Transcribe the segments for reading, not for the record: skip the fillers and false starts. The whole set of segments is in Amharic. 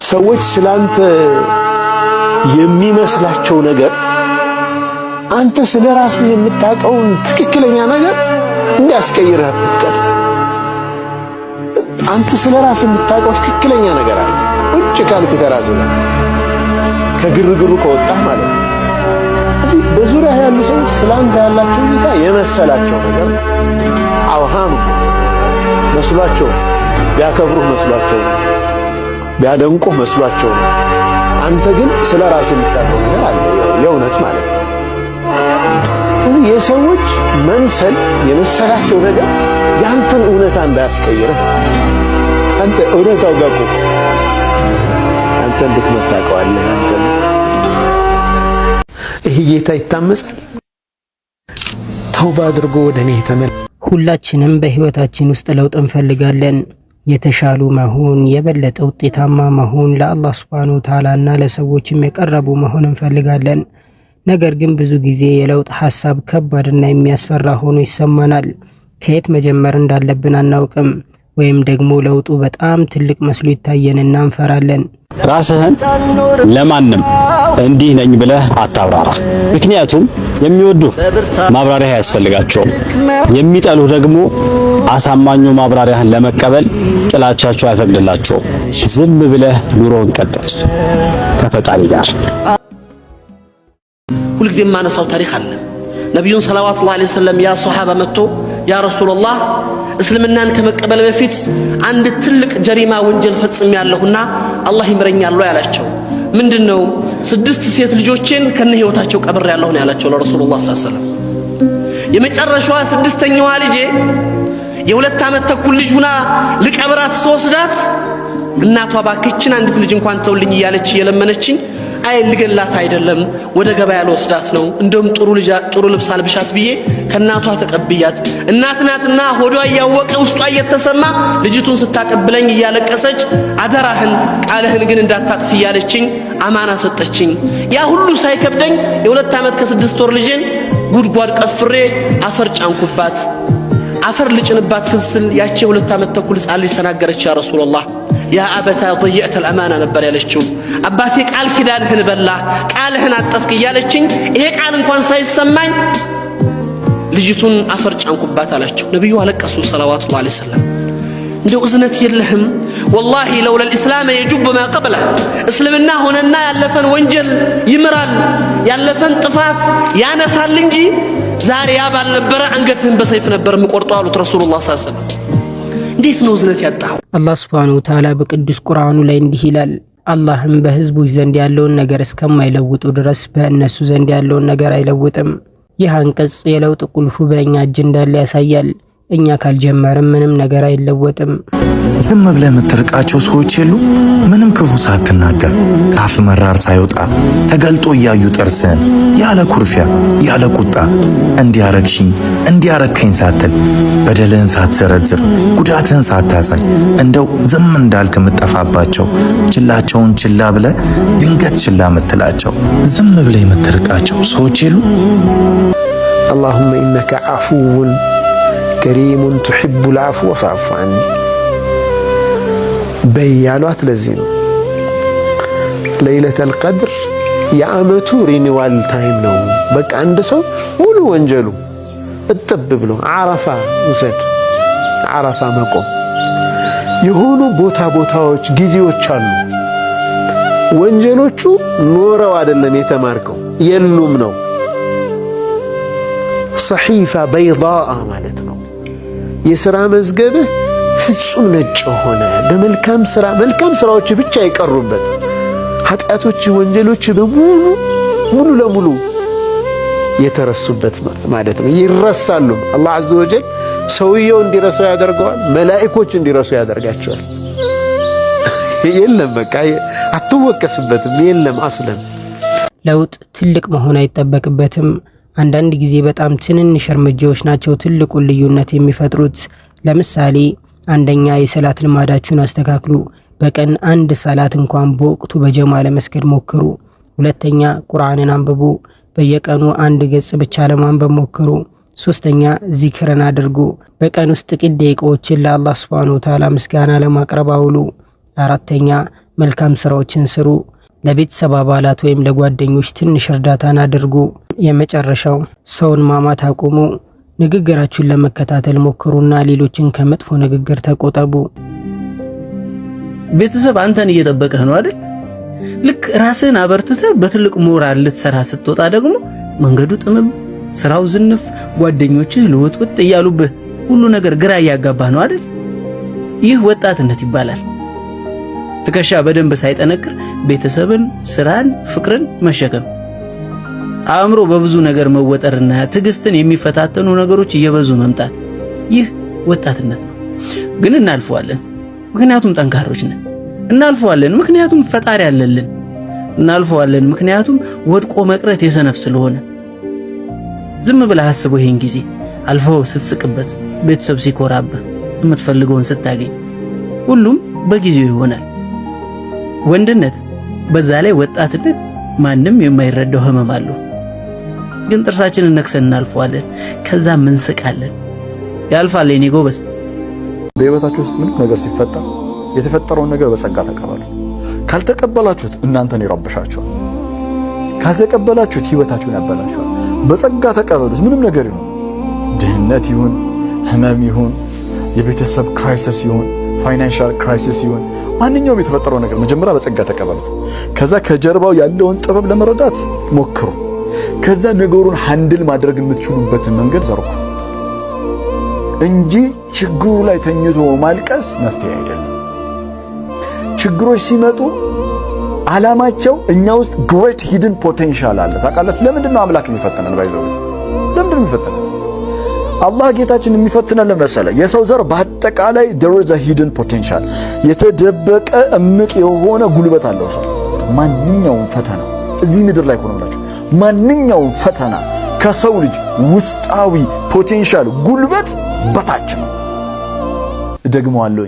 ሰዎች ስላንተ የሚመስላቸው ነገር አንተ ስለራስህ የምታውቀውን ትክክለኛ ነገር እንዲያስቀይርህ አትፍቀድ። አንተ ስለራስህ የምታውቀው ትክክለኛ ነገር አለ። ቁጭ ካልክ ከራስህ ጋር ከግርግሩ ከወጣህ ማለት ነው። እዚህ በዙሪያ ያሉ ሰዎች ስላንተ ያላቸው ሁኔታ የመሰላቸው ነገር አውሃም መስሏቸው ቢያከብሩህ መስሏቸው ቢያደንቁህ መስሏቸው አንተ ግን ስለራስህ የምታውቀው ነገር አለ የእውነት ማለት ነው። ስለዚህ የሰዎች መምሰል የመሰላቸው ነገር ያንተን እውነታ እንዳያስቀይርህ አንተ እውነታው ጋር ቆም። አንተ እንድትመጣ ታውቀዋለህ። አንተ ይሄ ጌታ ይታመጻል። ተውባ አድርጎ ወደኔ ተመለስ። ሁላችንም በህይወታችን ውስጥ ለውጥ እንፈልጋለን። የተሻሉ መሆን፣ የበለጠ ውጤታማ መሆን፣ ለአላህ ሱብሓነሁ ወተዓላና ለሰዎችም የቀረቡ መሆን እንፈልጋለን። ነገር ግን ብዙ ጊዜ የለውጥ ሐሳብ ከባድና የሚያስፈራ ሆኖ ይሰማናል። ከየት መጀመር እንዳለብን አናውቅም፣ ወይም ደግሞ ለውጡ በጣም ትልቅ መስሎ ይታየንና እንፈራለን። ራስህን ለማንም እንዲህ ነኝ ብለህ አታብራራ። ምክንያቱም የሚወዱህ ማብራሪያ ያስፈልጋቸዋል። የሚጠሉህ ደግሞ አሳማኙ ማብራሪያህን ለመቀበል ጥላቻቸው አይፈቅድላቸውም። ዝም ብለህ ኑሮን ቀጥል ከፈጣሪ ጋር። ሁልጊዜ የማነሳው ታሪክ አለ። ነብዩን ሰለላሁ ዐለይሂ ወሰለም ያ ሱሐባ መጥቶ ያ ረሱላህ እስልምናን ከመቀበል በፊት አንድ ትልቅ ጀሪማ ወንጀል ፈጽሜያለሁና አላህ ይምረኛል ያላቸው ምንድነው? 6 ሴት ልጆችን ከነ ህይወታቸው ቀብሬያለሁ ነው ያላቸው ለረሱላህ ሰለላሁ ዐለይሂ ወሰለም። የመጨረሻዋ 6ኛዋ ልጄ የ2 ዓመት ተኩል ልጅ ሁና ልቀብራት ስወስዳት እናቷ ባክችን አንዲት ልጅ እንኳን ተውልኝ እያለች የለመነችኝ አይ ልገላት አይደለም ወደ ገበያ ልወስዳት ነው እንደም ጥሩ ልብስ አልብሻት ብዬ ከናቷ ተቀብያት እናትናትና ሆዷ ያወቀ ውስጧ እየተሰማ ልጅቱን ስታቀብለኝ እያለቀሰች አደራህን ቃልህን ግን እንዳታጥፍ እያለችኝ አማና ሰጠችኝ። ያ ሁሉ ሳይከብደኝ የ2 ዓመት ከ6 ወር ልጅን ጉድጓድ ቀፍሬ አፈር ጫንኩባት። አፈር ልጭንባት ክስል ያቺ የ2 ዓመት ተኩል ሕፃን ልጅ ተናገረች። ያ ረሱላህ ያ አበታ ضيعت الامانه ነበር ያለችው። አባቴ ቃል ኪዳንህን በላ ቃልህን አጠፍክ እያለችኝ ይሄ ቃል እንኳን ሳይሰማኝ ልጅቱን አፈር ጫንኩባት አላቸው። ነብዩ አለቀሱ ሰለላሁ ዐለይሂ ወሰለም። እንደው እዝነት የለህም والله لولا الاسلام يجب ما قبله እስልምና ሆነና ያለፈን ወንጀል ይምራል ያለፈን ጥፋት ያነሳል እንጂ ዛሬ ያባል ነበር አንገትህን በሰይፍ ነበር ምቆርጠው አሉት ረሱላህ ሰለላሁ ዐለይሂ ወሰለም። እንዴት ነው እዝነት ያጣው? አላህ ሱብሓነሁ ወተዓላ በቅዱስ ቁርአኑ ላይ እንዲህ ይላል፣ አላህም በህዝቦች ዘንድ ያለውን ነገር እስከማይለውጡ ድረስ በእነሱ ዘንድ ያለውን ነገር አይለውጥም። ይህ አንቀጽ የለውጥ ቁልፉ በእኛ እጅ እንዳለ ያሳያል። እኛ ካልጀመርም ምንም ነገር አይለወጥም። ዝም ብለህ የምትርቃቸው ሰዎች የሉ? ምንም ክፉ ሳትናገር ካፍ መራር ሳይወጣ ተገልጦ እያዩ ጥርስህን ያለ ኩርፊያ ያለ ቁጣ እንዲያረክሽኝ እንዲያረከኝ ሳትል በደልህን ሳትዘረዝር ጉዳትህን ሳታሳይ እንደው ዝም እንዳልክ የምትጠፋባቸው ችላቸውን ችላ ብለህ ድንገት ችላ የምትላቸው ዝም ብለህ የምትርቃቸው ሰዎች የሉ? اللهم إنك عفو كريم تحب العفو فاعف عني በያሏት። ለዚህ ነው ለይለተል ቀድር የዓመቱ ሪኒዋል ታይም ነው። በቃ አንድ ሰው ሙሉ ወንጀሉ እጥብ ብሎ አረፋ ውሰድ፣ አረፋ መቆም የሆኑ ቦታዎች ጊዜዎች አሉ። ወንጀሎቹ ኖረው አይደለም የተማርከው የሉም ነው። ሰሒፋ በይዳአ ማለት ነው። የሥራ መዝገብህ ፍጹም ነጭ ሆነ በመልካም ስራዎች ብቻ ይቀሩበት፣ ኃጢአቶች ወንጀሎች በሙሉ ሙሉ ለሙሉ የተረሱበት ማለት ነው። ይረሳሉ። አላህ ዐዘ ወጀል ሰውየው እንዲረሳው ያደርገዋል፣ መላእክቶች እንዲረሱ ያደርጋቸዋል። የለም በቃ አትወቀስበትም። የለም አስለም ለውጥ ትልቅ መሆን አይጠበቅበትም። አንዳንድ ጊዜ በጣም ትንንሽ እርምጃዎች ናቸው ትልቁን ልዩነት የሚፈጥሩት። ለምሳሌ አንደኛ የሰላት ልማዳችሁን አስተካክሉ። በቀን 1 ሰላት እንኳን በወቅቱ በጀማ ለመስገድ ሞክሩ። ሁለተኛ ቁርአንን አንብቡ። በየቀኑ 1 ገጽ ብቻ ለማንበብ ሞክሩ። ሶስተኛ ዚክርን አድርጉ። በቀን ውስጥ ጥቂት ደቂቃዎችን ለአላህ ሱብሓነሁ ወተዓላ ምስጋና ለማቅረብ አውሉ። አራተኛ መልካም ስራዎችን ስሩ። ለቤተሰብ አባላት ወይም ለጓደኞች ትንሽ እርዳታን አድርጉ። የመጨረሻው ሰውን ማማት አቁሙ። ንግግራችሁን ለመከታተል ሞክሩና ሌሎችን ከመጥፎ ንግግር ተቆጠቡ። ቤተሰብ አንተን እየጠበቀህ ነው አይደል? ልክ ራስህን አበርትተህ በትልቅ ሞራል ልትሰራ ስትወጣ ደግሞ መንገዱ ጥምም፣ ስራው ዝንፍ፣ ጓደኞችህ ልውጥውጥ እያሉብህ ሁሉ ነገር ግራ እያጋባህ ነው አይደል? ይህ ወጣትነት ይባላል። ትከሻ በደንብ ሳይጠነክር ቤተሰብን፣ ስራን፣ ፍቅርን መሸከም፣ አእምሮ በብዙ ነገር መወጠርና ትዕግስትን የሚፈታተኑ ነገሮች እየበዙ መምጣት፣ ይህ ወጣትነት ነው። ግን እናልፈዋለን፣ ምክንያቱም ጠንካሮች ነን። እናልፈዋለን ምክንያቱም ፈጣሪ አለልን። እናልፈዋለን ምክንያቱም ወድቆ መቅረት የሰነፍ ስለሆነ። ዝም ብለህ አስበው ይሄን ጊዜ አልፈው ስትስቅበት፣ ቤተሰብ ሲኮራብህ፣ የምትፈልገውን ስታገኝ፣ ሁሉም በጊዜው ይሆናል። ወንድነት በዛ ላይ ወጣትነት ማንም የማይረዳው ህመም አለው። ግን ጥርሳችንን ነክሰን እናልፈዋለን። ከዛም እንስቃለን። ያልፋል የኔ ጎበዝ። በህይወታችሁ ውስጥ ምንም ነገር ሲፈጠር የተፈጠረውን ነገር በጸጋ ተቀበሉት። ካልተቀበላችሁት እናንተን ይረብሻችኋል። ካልተቀበላችሁት ህይወታችሁን ያበላችኋል። በጸጋ ተቀበሉት። ምንም ነገር ይሁን፣ ድህነት ይሁን፣ ህመም ይሁን፣ የቤተሰብ ክራይሲስ ይሁን፣ ፋይናንሻል ክራይሲስ ይሁን፣ ማንኛውም የተፈጠረው ነገር መጀመሪያ በጸጋ ተቀበሉት። ከዛ ከጀርባው ያለውን ጥበብ ለመረዳት ሞክሩ። ከዛ ነገሩን ሃንድል ማድረግ የምትችሉበትን መንገድ ዘርጉ እንጂ ችግሩ ላይ ተኝቶ ማልቀስ መፍትሄ አይደለም። ችግሮች ሲመጡ ዓላማቸው እኛ ውስጥ ግሬት ሂድን ፖቴንሻል አለ። ታውቃላችሁ ለምንድን ነው አምላክ የሚፈትነን? ባይዘው ለምንድን ነው የሚፈትነን? አላህ ጌታችን የሚፈትነን ለመሰለ የሰው ዘር በአጠቃላይ there is a hidden potential የተደበቀ እምቅ የሆነ ጉልበት አለው ሰው። ማንኛውም ፈተና እዚህ ምድር ላይ ሆኖላችሁ ማንኛውም ፈተና ከሰው ልጅ ውስጣዊ ፖቴንሻል ጉልበት በታች ነው። ደግሞአለሁ፣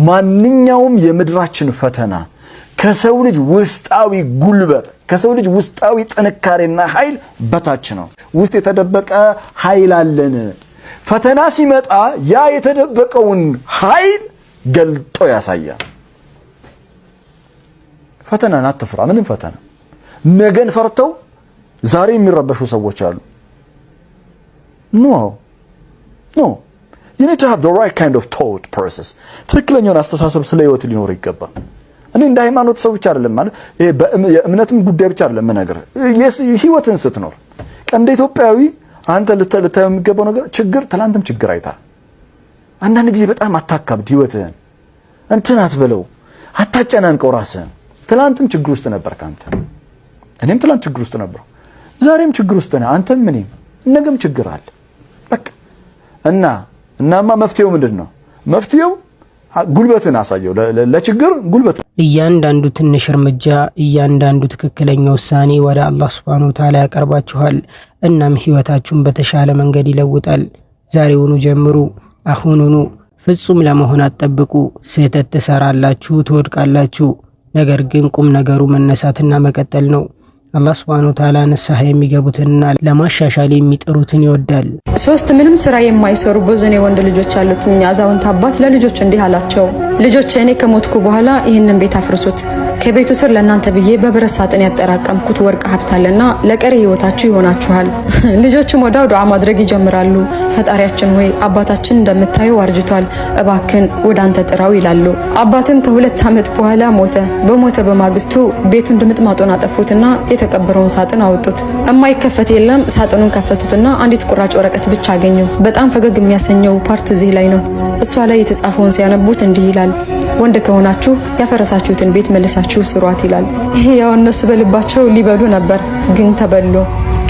ማንኛውም የምድራችን ፈተና ከሰው ልጅ ውስጣዊ ጉልበት፣ ከሰው ልጅ ውስጣዊ ጥንካሬና ኃይል በታች ነው። ውስጥ የተደበቀ ኃይል አለን። ፈተና ሲመጣ ያ የተደበቀውን ኃይል ገልጦ ያሳያል። ፈተናን አትፍራ። ምንም ፈተና ነገን ፈርተው ዛሬ የሚረበሹ ሰዎች አሉ። ኖ you need to have the right kind of thought process። ትክክለኛውን አስተሳሰብ ስለ ህይወት ሊኖር ይገባል። እኔ እንደ ሃይማኖት ሰው ብቻ አይደለም ማለት ይሄ በእምነትም ጉዳይ ብቻ አይደለም ነገር ህይወትን ስትኖር እንደ ኢትዮጵያዊ አንተ ልታየው የሚገባው ነገር ችግር ትላንትም ችግር አይተሃል። አንዳንድ ጊዜ በጣም አታካብድ ህይወትህን፣ እንትን አትበለው፣ አታጨናንቀው ራስህን። ትላንትም ችግር ውስጥ ነበርክ አንተ፣ እኔም ትላንት ችግር ውስጥ ነበርኩ፣ ዛሬም ችግር ውስጥ ነህ አንተም እኔም፣ ነገም ችግር አለ። በቃ እናማ መፍትሄው ምንድነው? መፍትሄው ጉልበትን አሳየው። ለችግር ጉልበት። እያንዳንዱ ትንሽ እርምጃ፣ እያንዳንዱ ትክክለኛ ውሳኔ ወደ አላህ Subhanahu Wa Ta'ala ያቀርባችኋል። እናም ህይወታችሁን በተሻለ መንገድ ይለውጣል። ዛሬውኑ ጀምሩ፣ አሁኑኑ። ፍጹም ለመሆን አትጠብቁ። ስህተት ትሰራላችሁ፣ ትወድቃላችሁ። ነገር ግን ቁም ነገሩ መነሳትና መቀጠል ነው። አላህ Subhanahu Wa Ta'ala ንስሐ የሚገቡትንና ለማሻሻል የሚጥሩትን ይወዳል። ሶስት ምንም ስራ የማይሰሩ ብዙኔ ወንድ ልጆች አሉት። አዛውንት አባት ለልጆች እንዲህ አላቸው፣ ልጆች እኔ ከሞትኩ በኋላ ይህንን ቤት አፍርሱት። ከቤቱ ስር ለእናንተ ብዬ በብረት ሳጥን ያጠራቀምኩት ወርቅ ሀብት አለና ለቀሪ ህይወታችሁ ይሆናችኋል። ልጆችም ወዲያው ዱዓ ማድረግ ይጀምራሉ። ፈጣሪያችን ሆይ አባታችን እንደምታየው አርጅቷል፣ እባክን ወደ አንተ ጥራው ይላሉ። አባትም ከ2 ዓመት በኋላ ሞተ። በሞተ በማግስቱ ቤቱን ድምጥማጡን አጠፉትና የተቀበረውን ሳጥን አወጡት። የማይከፈት የለም። ሳጥኑን ከፈቱትና አንዲት ቁራጭ ወረቀት ብቻ አገኙ። በጣም ፈገግ የሚያሰኘው ፓርት እዚህ ላይ ነው። እሷ ላይ የተጻፈውን ሲያነቡት እንዲህ ይላል፣ ወንድ ከሆናችሁ ያፈረሳችሁትን ቤት መልሳችሁ ስሯት ይላል። ያው እነሱ በልባቸው ሊበሉ ነበር፣ ግን ተበሉ።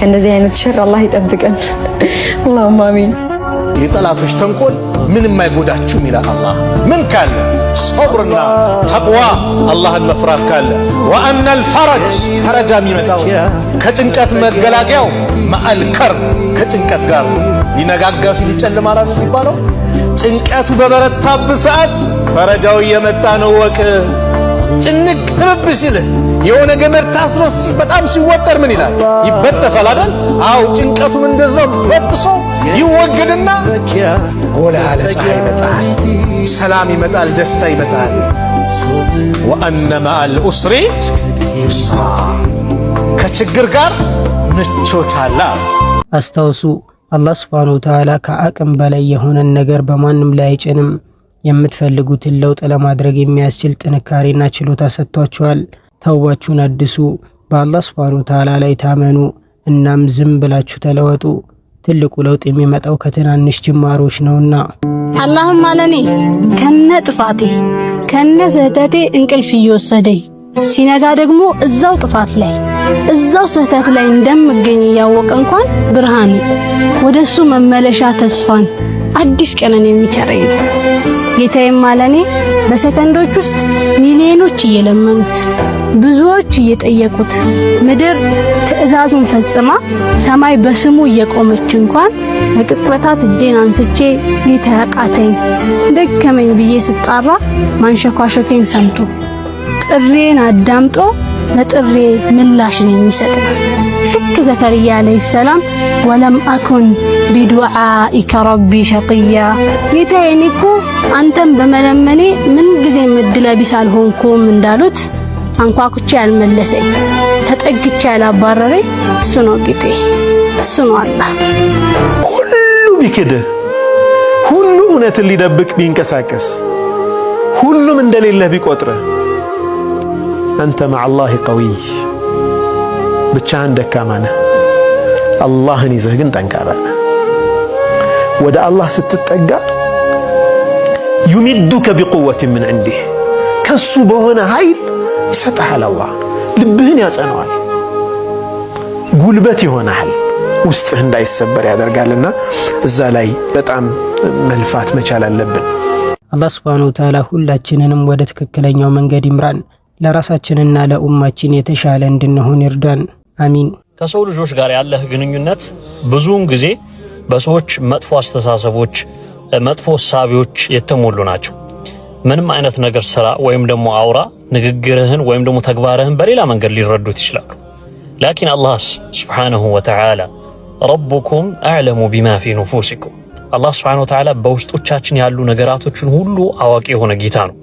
ከነዚህ አይነት ሸር አላህ ይጠብቀን። አላሁም አሚን። የጠላቶች ተንኮል ምንም አይጎዳችሁም ይላል አላህ። ምን ካለ ሶብርና ተቅዋ አላህን መፍራት ካለ ወአነ الفرج ፈረጃ የሚመጣው ከጭንቀት መገላገያው ማአልከር ከጭንቀት ጋር ሊነጋጋ ሲል ይጨልማል የሚባለው ጭንቀቱ በበረታበት ሰዓት ፈረጃው እየመጣ ነው ወቅ ጭንቅ ጥብብ ሲልህ የሆነ ገመድ ታስሮ በጣም ሲወጠር ምን ይላል? ይበጠሳል አይደል? አው ጭንቀቱም እንደዛው ተበጥሶ ይወገድና ጎላ ያለ ፀሐይ ይመጣል፣ ሰላም ይመጣል፣ ደስታ ይመጣል። ወአነ መዐል ዑስሪ ዩስራ፣ ከችግር ጋር ምቾት አለ። አስታውሱ፣ አላህ ሱብሓነሁ ወተዓላ ከአቅም በላይ የሆነን ነገር በማንም ላይ አይጭንም። የምትፈልጉትን ለውጥ ለማድረግ የሚያስችል ጥንካሬና ችሎታ ሰጥቷችኋል። ተውባችሁን አድሱ፣ በአላህ ሱብሓነሁ ወተዓላ ላይ ታመኑ፣ እናም ዝም ብላችሁ ተለወጡ። ትልቁ ለውጥ የሚመጣው ከትናንሽ ጅማሮች ነውና። አላህም አለኔ ከነ ጥፋቴ ከነ ስህተቴ እንቅልፍ እየወሰደኝ ሲነጋ ደግሞ እዛው ጥፋት ላይ እዛው ስህተት ላይ እንደምገኝ እያወቀ እንኳን ብርሃን ወደሱ መመለሻ ተስፋን አዲስ ቀንን የሚቸረኝ ነው። ጌታዬም አለኔ በሰከንዶች ውስጥ ሚሊዮኖች እየለመኑት ብዙዎች እየጠየቁት ምድር ትዕዛዙን ፈጽማ ሰማይ በስሙ እየቆመች እንኳን በቅጽበታት እጄን አንስቼ ጌታ ያቃተኝ ደከመኝ ብዬ ስጣራ ማንሸኳሸኬን ሰምቶ ጥሬን አዳምጦ ለጥሬ ምላሽን የሚሰጥ ልክ ዘከርያ አለይሂ ሰላም ወለም አኩን ቢዱዓኢከ ረቢ ሸቂያ፣ ጌታዬ እኔ እኮ አንተም በመለመኔ ምን ጊዜ እድለ ቢስ አልሆንኩም እንዳሉት አንኳኩቼ ያልመለሰኝ ተጠግቼ ያላባረረኝ እሱ ነው ጌቴ፣ እሱ ነው አላህ። ሁሉ ቢክድህ፣ ሁሉ እውነትን ሊደብቅ ቢንቀሳቀስ፣ ሁሉም እንደሌለህ ቢቆጥርህ፣ አንተ መዐላሂ ቀዊይ፣ ብቻህን ደካማ ነህ። አላህን ይዘህ ግን ጠንካራ ነህ። ወደ አላህ ስትጠጋ ዩሚዱከ ቢቁወትን ምን ዐንዲህ፣ ከሱ በሆነ ኃይል ይሰጥሃል። አላህ ልብህን ያጸነዋል፣ ጉልበት ይሆናል፣ ውስጥህ እንዳይሰበር ያደርጋልና እዛ ላይ በጣም መልፋት መቻል አለብን። አላህ ሱብሓነሁ ወተዓላ ሁላችንንም ወደ ትክክለኛው መንገድ ይምራን፣ ለራሳችንና ለኡማችን የተሻለ እንድንሆን ይርዳን። አሚን። ከሰው ልጆች ጋር ያለህ ግንኙነት ብዙውን ጊዜ በሰዎች መጥፎ አስተሳሰቦች፣ መጥፎ እሳቤዎች የተሞሉ ናቸው። ምንም አይነት ነገር ስራ ወይም ደግሞ አውራ ንግግርህን ወይም ደግሞ ተግባርህን በሌላ መንገድ ሊረዱት ይችላሉ። ላኪን አላህስ ሱብሓነሁ ወተዓላ ረቡኩም አዕለሙ ቢማ ፊ ኑፉሲኩም፣ አላህ ሱብሓነሁ ወተዓላ በውስጦቻችን ያሉ ነገራቶችን ሁሉ አዋቂ የሆነ ጌታ ነው።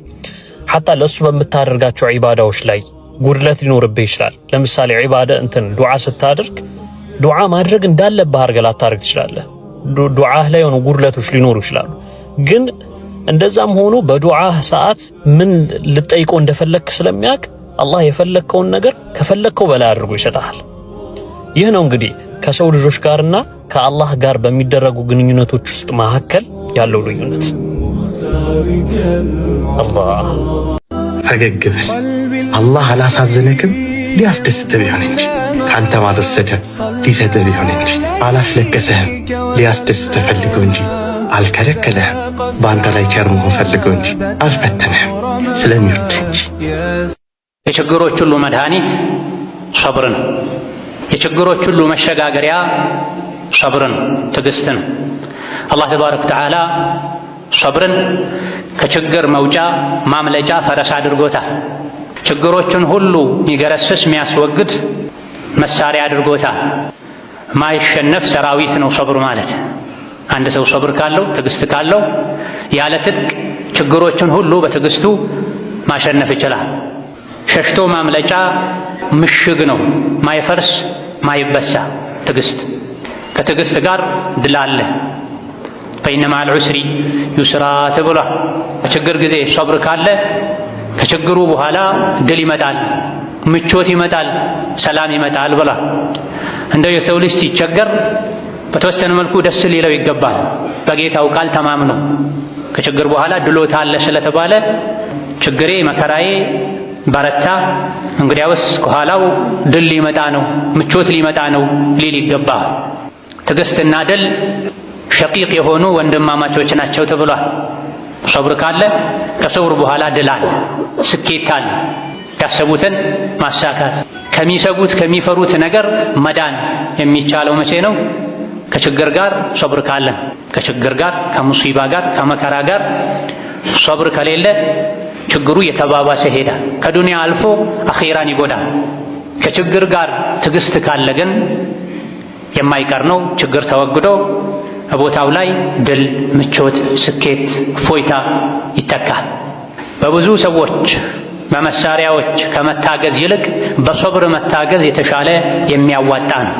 ሐታ ለሱ በምታደርጋቸው ዒባዳዎች ላይ ጉድለት ሊኖርብህ ይችላል። ለምሳሌ ዒባዳ ዱዓ ስታደርግ ዱዓ ማድረግ እንዳለብህ አድርገህ ላታደርግ ትችላለህ። ዱዓህ ላይ የሆኑ ጉድለቶች ሊኖሩ ይችላሉ። ግን እንደዛም ሆኖ በዱዓህ ሰዓት ምን ልጠይቀው እንደፈለክ ስለሚያውቅ አላህ የፈለከውን ነገር ከፈለከው በላይ አድርጎ ይሰጣል። ይህ ነው እንግዲህ ከሰው ልጆች ጋርና ከአላህ ጋር በሚደረጉ ግንኙነቶች ውስጥ መካከል ያለው ልዩነት። አላህ ፈገግ በል፣ አላህ አላሳዘነክም ሊያስደስትህ ቢሆን እንጂ፣ ካንተ ማልወሰደ ሊሰጥህ ቢሆን እንጂ፣ አላስለቀሰህም ሊያስደስትህ ፈልጎ እንጂ፣ አልከለከለህም በአንተ ላይ ቸር መሆን ፈልጎ እንጂ፣ አልፈተነህም ስለሚወድህ እንጂ። የችግሮች ሁሉ መድኃኒት ሰብር ነው። የችግሮች ሁሉ መሸጋገሪያ ሰብር ነው፣ ትዕግስት ነው። አላህ ተባረከ ወተዓላ ሰብርን ከችግር መውጫ ማምለጫ ፈረስ አድርጎታል። ችግሮችን ሁሉ የሚገረስስ የሚያስወግድ መሳሪያ አድርጎታል። ማይሸነፍ ሰራዊት ነው ሰብር ማለት። አንድ ሰው ሰብር ካለው ትዕግስት ካለው ያለ ትጥቅ ችግሮችን ሁሉ በትዕግስቱ ማሸነፍ ይችላል። ሸሽቶ ማምለጫ ምሽግ ነው፣ ማይፈርስ ማይበሳ ትዕግስት። ከትዕግስት ጋር ድል አለ። ፈኢነ መዐል ዑስሪ ዩስራ ተብሏል። በችግር ጊዜ ሰብር ካለ ከችግሩ በኋላ ድል ይመጣል፣ ምቾት ይመጣል፣ ሰላም ይመጣል ብሏል። እንደው የሰው ልጅ ሲቸገር በተወሰነ መልኩ ደስ ሊለው ይገባል። በጌታው ቃል ተማምኖ ከችግር በኋላ ድሎት አለ ስለተባለ ችግሬ መከራዬ በረታ፣ እንግዲያውስ ከኋላው ድል ሊመጣ ነው፣ ምቾት ሊመጣ ነው ሊል ይገባል። ትዕግስትና ድል ሸቂቅ የሆኑ ወንድማማቾች ናቸው ተብሏል። ሰብር ካለ ከሰብር በኋላ ድል አለ፣ ስኬት አለ። ያሰቡትን ማሳካት፣ ከሚሰጉት ከሚፈሩት ነገር መዳን የሚቻለው መቼ ነው? ከችግር ጋር ሰብር ካለ። ከችግር ጋር ከሙሲባ ጋር ከመከራ ጋር ሰብር ከሌለ ችግሩ የተባባሰ ሄዳል። ከዱንያ አልፎ አኺራን ይጎዳል። ከችግር ጋር ትዕግስት ካለ ግን የማይቀር ነው። ችግር ተወግዶ በቦታው ላይ ድል፣ ምቾት፣ ስኬት፣ እፎይታ ይተካል። በብዙ ሰዎች በመሳሪያዎች ከመታገዝ ይልቅ በሶብር መታገዝ የተሻለ የሚያዋጣ ነው።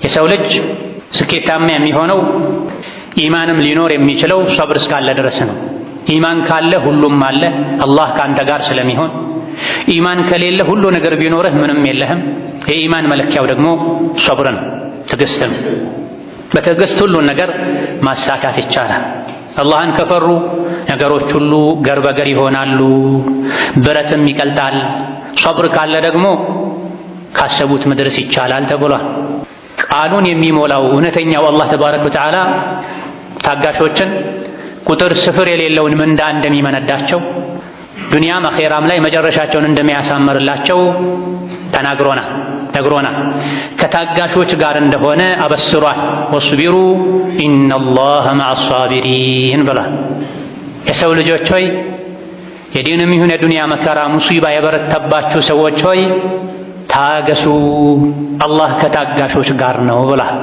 የሰው ልጅ ስኬታማ የሚሆነው ኢማንም ሊኖር የሚችለው ሶብር እስካለ ድረስ ነው። ኢማን ካለ ሁሉም አለ፣ አላህ ካንተ ጋር ስለሚሆን። ኢማን ከሌለ ሁሉ ነገር ቢኖርህ ምንም የለህም። የኢማን መለኪያው ደግሞ ሶብር ነው፣ ትዕግስት ነው። በትዕግስት ሁሉን ነገር ማሳካት ይቻላል። አላህን ከፈሩ ነገሮች ሁሉ ገር በገር ይሆናሉ፣ ብረትም ይቀልጣል። ሶብር ካለ ደግሞ ካሰቡት መድረስ ይቻላል ተብሏል። ቃሉን የሚሞላው እውነተኛው አላህ ተባረከ ወተዓላ ታጋሾችን ቁጥር ስፍር የሌለውን ምንዳ እንደሚመነዳቸው ዱንያም አኼራም ላይ መጨረሻቸውን እንደሚያሳምርላቸው ነግሮናል። ከታጋሾች ጋር እንደሆነ አበስሯል። ወስቢሩ ኢነላህ መዐ ሷቢሪን ብሏል። የሰው ልጆች ሆይ የዲንም ይሁን የዱንያ መከራ ሙሲባ የበረታባችሁ ሰዎች ሆይ ታገሱ፣ አላህ ከታጋሾች ጋር ነው ብሏል።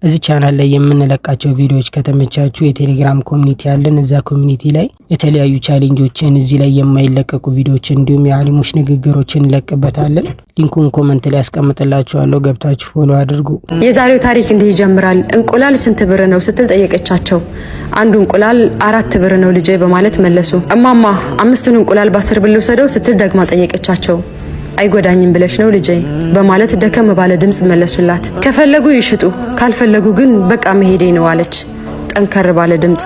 እዚህ ቻናል ላይ የምንለቃቸው ቪዲዮዎች ከተመቻችሁ የቴሌግራም ኮሚኒቲ ያለን፣ እዛ ኮሚኒቲ ላይ የተለያዩ ቻሌንጆችን፣ እዚህ ላይ የማይለቀቁ ቪዲዮዎችን እንዲሁም የአሊሞች ንግግሮችን እንለቅበታለን። ሊንኩን ኮመንት ላይ አስቀምጥላችኋለሁ፣ ገብታችሁ ፎሎ አድርጉ። የዛሬው ታሪክ እንዲህ ይጀምራል። እንቁላል ስንት ብር ነው ስትል ጠየቀቻቸው። አንዱ እንቁላል 4 ብር ነው ልጄ በማለት መለሱ። እማማ 5ቱን እንቁላል በ10 ብር ልውሰደው ስትል ደግማ ጠየቀቻቸው። አይጎዳኝም ብለሽ ነው ልጄ በማለት ደከም ባለ ድምጽ መለሱላት። ከፈለጉ ይሽጡ፣ ካልፈለጉ ግን በቃ መሄዴ ነው አለች ጠንከር ባለ ድምጽ።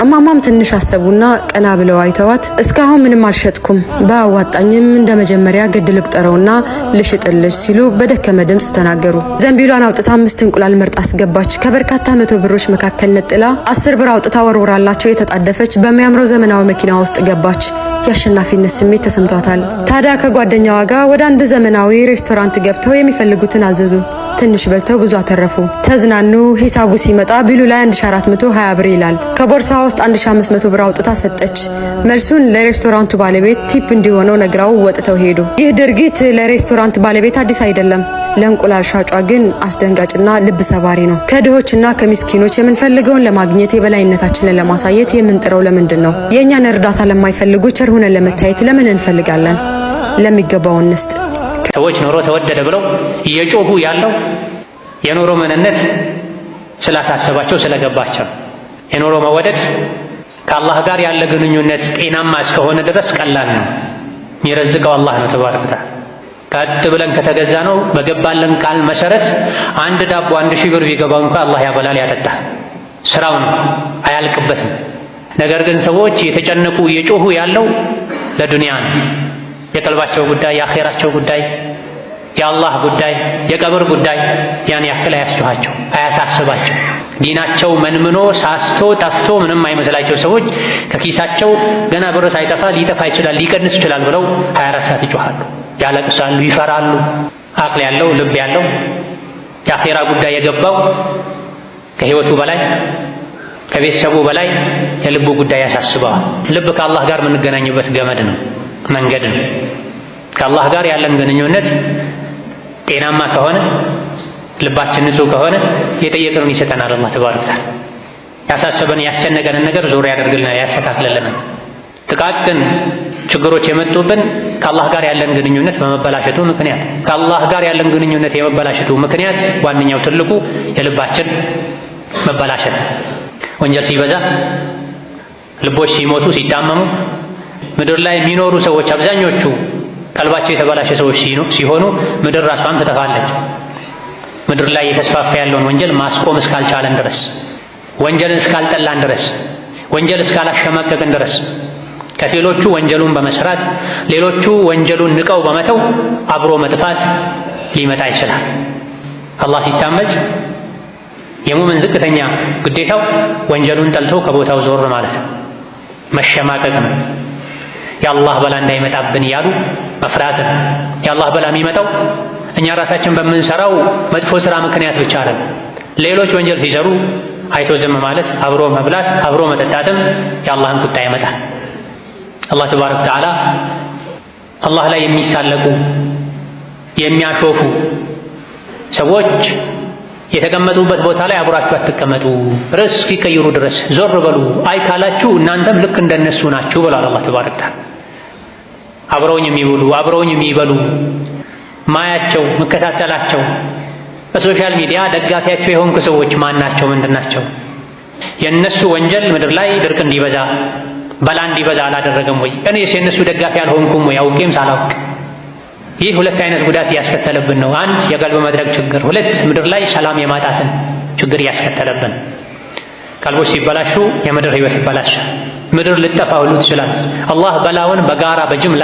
እማማም ትንሽ አሰቡና ቀና ብለው አይተዋት እስካሁን ምንም አልሸጥኩም፣ ባዋጣኝም እንደ መጀመሪያ ግድ ልቁጠረውና ልሽጥልሽ ሲሉ በደከመ ድምጽ ተናገሩ። ዘንቢሏን አውጥታ 5 እንቁላል መርጣ አስገባች። ከበርካታ 100 ብሮች መካከል ነጥላ 10 ብር አውጥታ ወርወራላቸው የተጣደፈች በሚያምረው ዘመናዊ መኪና ውስጥ ገባች። የአሸናፊነት ስሜት ተሰምቷታል። ታዲያ ከጓደኛዋ ጋር ወደ አንድ ዘመናዊ ሬስቶራንት ገብተው የሚፈልጉትን አዘዙ። ትንሽ በልተው ብዙ አተረፉ፣ ተዝናኑ። ሂሳቡ ሲመጣ ቢሉ ላይ 1420 ብር ይላል። ከቦርሳ ውስጥ 1500 ብር አውጥታ ሰጠች። መልሱን ለሬስቶራንቱ ባለቤት ቲፕ እንዲሆነው ነግራው ወጥተው ሄዱ። ይህ ድርጊት ለሬስቶራንት ባለቤት አዲስ አይደለም፣ ለእንቁላል ሻጯ ግን አስደንጋጭና ልብ ሰባሪ ነው። ከድሆችና ከሚስኪኖች የምንፈልገውን ለማግኘት የበላይነታችንን ለማሳየት የምንጥረው ለምንድን ነው? የእኛን እርዳታ ለማይፈልጉ ቸር ሆነን ለመታየት ለምን እንፈልጋለን? ለሚገባው እንስጥ። ሰዎች ኑሮ ተወደደ ብለው እየጮሁ ያለው የኑሮ ምንነት ስላሳሰባቸው ስለገባቸው። የኑሮ መወደድ ከአላህ ጋር ያለ ግንኙነት ጤናማ እስከሆነ ድረስ ቀላል ነው። የሚረዝቀው አላህ ነው ተባረከ ወተዓላ። ቀጥ ብለን ከተገዛ ነው በገባለን ቃል መሰረት አንድ ዳቦ 1000 ብር ቢገባው እንኳን አላህ ያበላል ያጠጣል። ስራው ነው አያልቅበትም። ነገር ግን ሰዎች የተጨነቁ እየጮሁ ያለው ለዱንያ ነው። የቀልባቸው ጉዳይ፣ የአኼራቸው ጉዳይ፣ የአላህ ጉዳይ፣ የቀብር ጉዳይ ያን ያክል አያስጨኋቸው፣ አያሳስባቸው። ዲናቸው መንምኖ ሳስቶ ጠፍቶ ምንም አይመስላቸው ሰዎች ከኪሳቸው ገና ብር ሳይጠፋ ሊጠፋ ይችላል ሊቀንስ ይችላል ብለው 24 ሰዓት ይጮሃሉ፣ ያለቅሳሉ፣ ይፈራሉ። አቅል ያለው ልብ ያለው የአኼራ ጉዳይ የገባው ከህይወቱ በላይ ከቤተሰቡ በላይ የልቡ ጉዳይ ያሳስበዋል። ልብ ከአላህ ጋር የምንገናኝበት ገመድ ነው፣ መንገድ ነው። ከአላህ ጋር ያለን ግንኙነት ጤናማ ከሆነ ልባችን ንጹህ ከሆነ የጠየቅነውን ይሰጠናል አላህ ተባረከ ወተዓላ። ያሳሰበን ያስጨነቀንን ነገር ዞር ያደርግልናል፣ ያስተካክልልናል። ጥቃቅን ችግሮች የመጡብን ከአላህ ጋር ያለን ግንኙነት በመበላሸቱ ምክንያት። ከአላህ ጋር ያለን ግንኙነት የመበላሸቱ ምክንያት ዋነኛው ትልቁ የልባችን መበላሸት። ወንጀል ሲበዛ፣ ልቦች ሲሞቱ ሲታመሙ፣ ምድር ላይ የሚኖሩ ሰዎች አብዛኞቹ ቀልባቸው የተበላሸ ሰዎች ሲሆኑ ምድር ራሷም ትጠፋለች። ምድር ላይ የተስፋፋ ያለውን ወንጀል ማስቆም እስካልቻለን ድረስ፣ ወንጀልን እስካልጠላን ድረስ፣ ወንጀል እስካላሸማቀቅን ድረስ ከፊሎቹ ወንጀሉን በመስራት ሌሎቹ ወንጀሉን ንቀው በመተው አብሮ መጥፋት ሊመጣ ይችላል። አላህ ሲታመጽ የሙእምን ዝቅተኛ ግዴታው ወንጀሉን ጠልቶ ከቦታው ዞር ማለት መሸማቀቅ ነው። የአላህ በላ እንዳይመጣብን እያሉ መፍራትን። የአላህ በላ የሚመጣው እኛ ራሳችን በምንሰራው መጥፎ ስራ ምክንያት ብቻ አይደለም። ሌሎች ወንጀል ሲሰሩ አይቶ ዝም ማለት፣ አብሮ መብላት፣ አብሮ መጠጣትም የአላህን ቁጣ ያመጣል። አላህ ተባረከ ወተዓላ አላህ ላይ የሚሳለቁ የሚያሾፉ ሰዎች የተቀመጡበት ቦታ ላይ አብራችሁ አትቀመጡ፣ ርዕስ እስኪቀይሩ ድረስ ዞር በሉ። አይ ካላችሁ እናንተም ልክ እንደነሱ ናችሁ ብሏል አላህ ተባረከ ወተዓላ። አብረውኝ የሚውሉ አብረውኝ የሚበሉ ማያቸው መከታተላቸው በሶሻል ሚዲያ ደጋፊያቸው የሆንኩ ሰዎች ማን ናቸው? ምንድን ናቸው? የእነሱ ወንጀል ምድር ላይ ድርቅ እንዲበዛ በላ እንዲበዛ አላደረገም ወይ? እኔስ የእነሱ ደጋፊ አልሆንኩም ወይ አውቄም ሳላውቅ? ይህ ሁለት አይነት ጉዳት እያስከተለብን ነው። አንድ የቀልብ መድረቅ ችግር፣ ሁለት ምድር ላይ ሰላም የማጣትን ችግር እያስከተለብን። ቀልቦች ሲበላሹ የምድር ህይወት ይበላሻል። ምድር ልጠፋ ሁሉ ትችላለች። አላህ በላውን በጋራ በጅምላ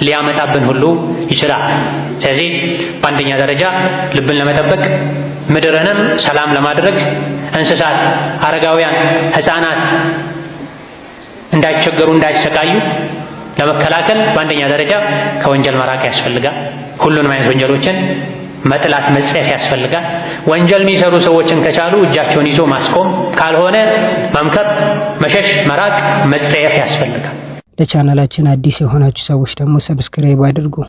ሊያመጣብን ሁሉ ይችላል። ስለዚህ በአንደኛ ደረጃ ልብን ለመጠበቅ ምድርንም ሰላም ለማድረግ እንስሳት፣ አረጋውያን፣ ህፃናት እንዳይቸገሩ እንዳይሰቃዩ ለመከላከል በአንደኛ ደረጃ ከወንጀል መራቅ ያስፈልጋል። ሁሉንም አይነት ወንጀሎችን መጥላት መጸየፍ ያስፈልጋል። ወንጀል የሚሰሩ ሰዎችን ከቻሉ እጃቸውን ይዞ ማስቆም፣ ካልሆነ መምከር፣ መሸሽ፣ መራቅ፣ መጸየፍ ያስፈልጋል። ለቻናላችን አዲስ የሆናችሁ ሰዎች ደግሞ ሰብስክራይብ አድርጉ።